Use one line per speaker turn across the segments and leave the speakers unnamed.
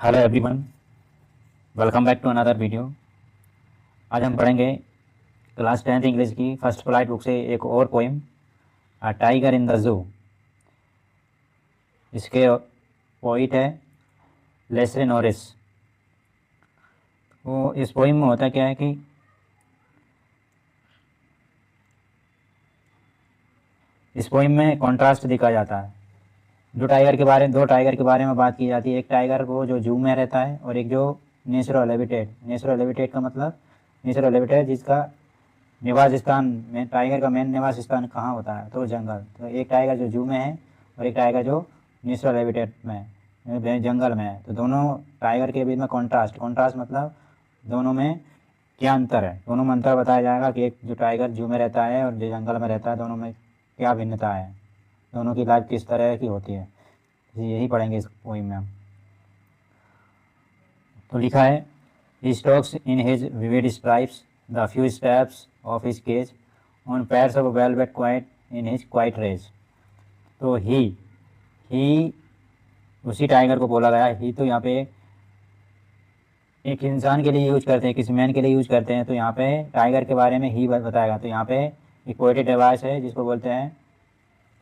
Hello everyone, welcome back to another video. आज हम पढ़ेंगे क्लास 10th इंग्लिश की फर्स्ट फ्लाइट बुक से एक और poem, a tiger in the zoo. इसके पोइट है लेस्ले नॉरिस। वो इस पोइम में होता क्या है कि इस पोइम में कॉन्ट्रास्ट दिखा जाता है। दो टाइगर के बारे में बात की जाती है। एक टाइगर वो जो जू में रहता है और एक जो नेचुरल हैबिटेट का मतलब नेचुरल हैबिटेट जिसका निवास स्थान में, टाइगर का मेन निवास स्थान कहाँ होता है तो जंगल। तो एक टाइगर जो जू में है और एक टाइगर जो नेचुरल हैबिटेट में है, जंगल में है। तो दोनों टाइगर के बीच में कॉन्ट्रास्ट मतलब दोनों में क्या अंतर है। दोनों में अंतर बताया जाएगा कि एक जो टाइगर जू में रहता है और जो जंगल में रहता है, दोनों में क्या भिन्नता है, दोनों की लाइफ किस तरह की होती है, यही पढ़ेंगे इस पोइम में हम। तो लिखा है, He stalks in his vivid stripes the few steps of his cage, on pairs of velvet quiet in his quiet rage। तो ही उसी टाइगर को बोला गया। ही तो यहाँ पे एक इंसान के लिए यूज करते हैं, किसी मैन के लिए यूज करते हैं। तो यहाँ पे टाइगर के बारे में ही बताएगा। तो यहाँ पे एक पोएटिक डिवाइस है जिसको बोलते हैं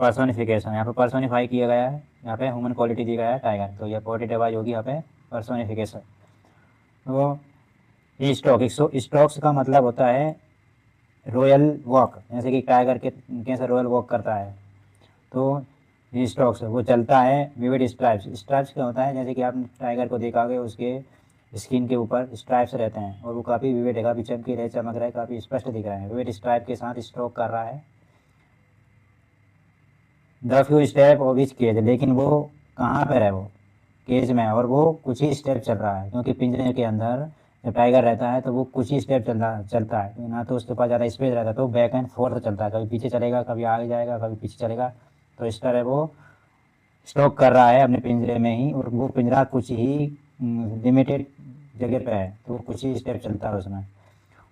पर्सोनिफिकेशन। यहाँ पे पर्सोनिफाई किया गया है, यहाँ पे ह्यूमन क्वालिटी दी गया है टाइगर। तो यह पोएटिक डिवाइस होगी यहाँ पे पर्सोनिफिकेशन। तो ये स्टॉक्स का मतलब होता है रॉयल वॉक, जैसे कि टाइगर के कैसे रॉयल वॉक करता है। तो ये स्टॉक्स वो चलता है विविड स्ट्राइप्स क्या होता है, जैसे कि आपने टाइगर को देखा होगा, उसके स्किन के ऊपर स्ट्राइप्स रहते हैं और वो काफ़ी विविड है, काफ़ी चमकी रहे, चमक रहा है, काफ़ी स्पष्ट दिख रहा है। विविड स्ट्राइप के साथ स्ट्रोक कर रहा है। The few step of his cage, लेकिन वो कहाँ पर है, वो केज में है और वो कुछ ही स्टेप चल रहा है, क्योंकि पिंजरे के अंदर जब टाइगर रहता है तो वो कुछ ही स्टेप चलता है, ना तो उसके पास ज़्यादा स्पेस रहता है। तो बैक एंड फोर्थ चलता है, कभी पीछे चलेगा, कभी आगे जाएगा, कभी पीछे चलेगा। तो इस तरह वो स्टॉक कर रहा है अपने पिंजरे में ही, और वो पिंजरा कुछ ही लिमिटेड जगह पे है, तो वो कुछ ही स्टेप चलता है उसमें।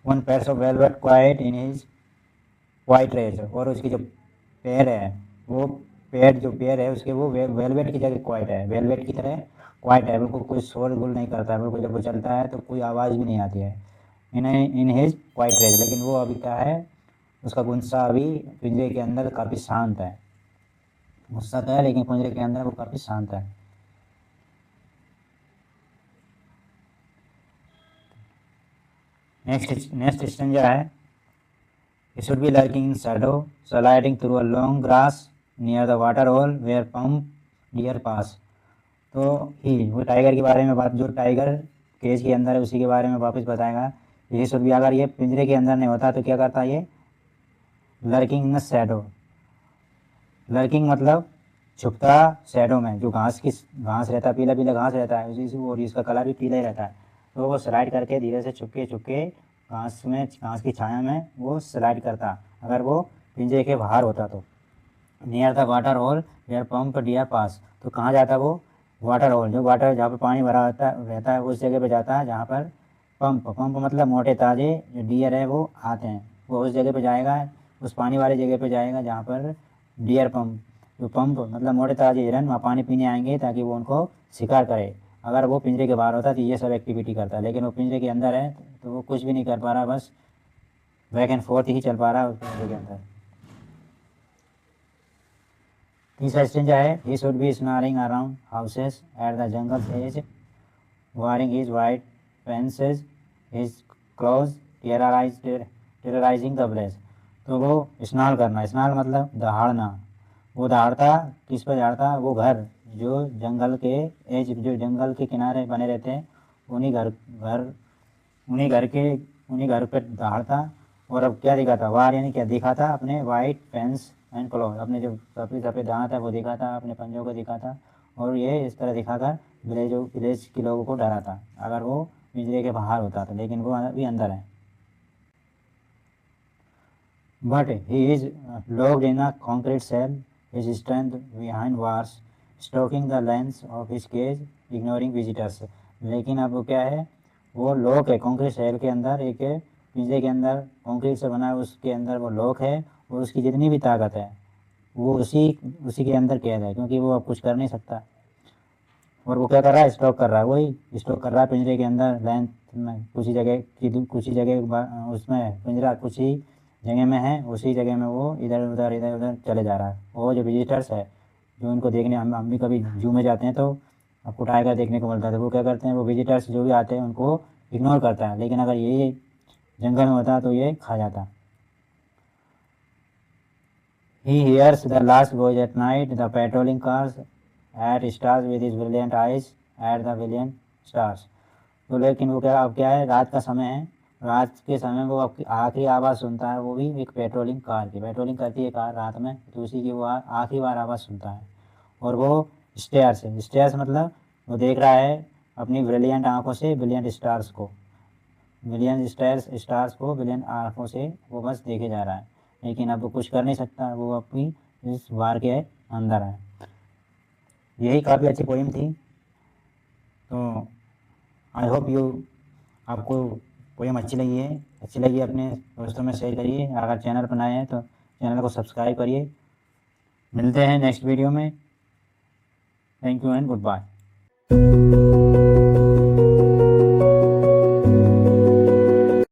One pair of velvet quiet in his white rage, और उसकी जो पैर है वो पैर है उसके वो वेलवेट की जगह क्वाइट है, वेलवेट की तरह क्वाइट है, बिल्कुल कोई शोर गुल नहीं करता है, बिल्कुल जब वो चलता है तो कोई आवाज़ भी नहीं आती है। इन हिज क्वाइट रेज, लेकिन वो अभी क्या है, उसका गुस्सा अभी पिंजरे के अंदर काफ़ी शांत है। गुस्सा तो है लेकिन पिंजरे के अंदर वो काफ़ी शांत है। नेक्स्ट स्टेंजा है, He should be lurking in shadow, sliding through a long grass near the water hole where pump deer pass। तो ही वो टाइगर के बारे में बात, जो टाइगर केज के अंदर है उसी के बारे में वापस बताएगा। ये शुड भी, अगर ये पिंजरे के अंदर नहीं होता तो क्या करता ये, लर्किंग इन शैडो। लर्किंग मतलब छुपता शैडो में, जो घास रहता है, पीला पीला घास रहता है उसी से, और इसका कलर भी पीला ही रहता है। तो वो स्लाइड करके धीरे से छुपके घास की छाया में वो स्लाइड करता, अगर वो पिंजरे के बाहर होता तो। Near the water hole where pump deer pass, तो कहाँ जाता वो, वाटर होल, जो वाटर जहाँ पर पानी भरा रहता है उस जगह पे जाता है जहाँ पर पंप मतलब मोटे ताजे जो डियर है वो आते हैं, वो उस जगह पे जाएगा, उस पानी वाली जगह पे जाएगा जहाँ पर डियर पंप, जो पंप मतलब मोटे ताजे हिरन वहाँ पानी पीने आएंगे ताकि वो उनको शिकार करे। अगर वो पिंजरे के बाहर होता तो ये सब एक्टिविटी करता है, लेकिन वो पिंजरे के अंदर है तो वो कुछ भी नहीं कर पा रहा, बस बैक एंड फोर्थ ही चल पा रहा है उस पिंजरे के अंदर। तीसरा स्टेंजा है, he should be snarling around houses at the jungle edge, wearing his white fences, his claws terrorizing the place। तो वो स्नान करना, स्नान मतलब दहाड़ना, वो दहाड़ता, किस पर दहाड़ता, वो घर जो जंगल के एज, जो जंगल के किनारे बने रहते हैं, उन्हीं उन्हीं घर पर दहाड़ता। और अब क्या दिखाता, वार यानी क्या दिखाता, अपने वाइट पेंस एंड क्लॉ, अपने जो सफ़ेद सफ़ेद दांत है वो दिखाता, अपने पंजों को दिखाता, और ये इस तरह दिखाकर विलेज के लोगों को डराता अगर वो पिंजरे के बाहर होता तो, लेकिन वो अभी अंदर है। But he is locked in a concrete cell, his strength behind bars, stalking the length of his cage, ignoring visitors. लेकिन अब वो क्या है, वो लॉक है कॉन्क्रीट सेल के अंदर, एक पिंजरे के अंदर कॉन्क्रीट से बना है, उसके अंदर वो लॉक है, और उसकी जितनी भी ताकत है वो उसी के अंदर कैद है, क्योंकि वो अब कुछ कर नहीं सकता। और वो क्या कर रहा है, स्टॉक कर रहा है, वही स्टॉक कर रहा है पिंजरे के अंदर लेंथ में, कुछ ही जगह की, कुछ ही जगह उसमें पिंजरा कुछ ही जगह में है, उसी जगह में वो इधर उधर चले जा रहा है। वो जो विजिटर्स है, जो उनको देखने, हम भी कभी जू में जाते हैं तो आपको टाइगर देखने को मिलता है, तो वो क्या करते हैं, वो विजिटर्स जो भी आते हैं उनको इग्नोर करता है, लेकिन अगर ये जंगल में होता तो ये खा जाता। He hears the last voice at night, the patrolling cars at stars with his brilliant eyes at the brilliant stars। तो लेकिन वो क्या, अब क्या है, रात का समय है, रात के समय वो आखिरी आवाज़ सुनता है, वो भी एक पेट्रोलिंग कार की, पेट्रोलिंग करती है कार रात में, तो उसी की वो आखिरी बार आवाज़ सुनता है। और वो स्टेयर्स है, स्टेयर्स मतलब वो देख रहा है अपनी ब्रिलियंट आँखों से ब्रिलियंट स्टार्स को, ब्रिलियंट स्टार्स को ब्रिलियंट आँखों से वो बस देखे जा रहा है, लेकिन अब वो कुछ कर नहीं सकता, वो अपनी इस वार के अंदर है। यही काफ़ी अच्छी पोइम थी। तो आई होप यू, आपको पोएम अच्छी लगी है, अच्छी लगी अपने दोस्तों में शेयर करिए, अगर चैनल पर नए हैं तो चैनल को सब्सक्राइब करिए। मिलते हैं नेक्स्ट वीडियो में। Thank you and good bye.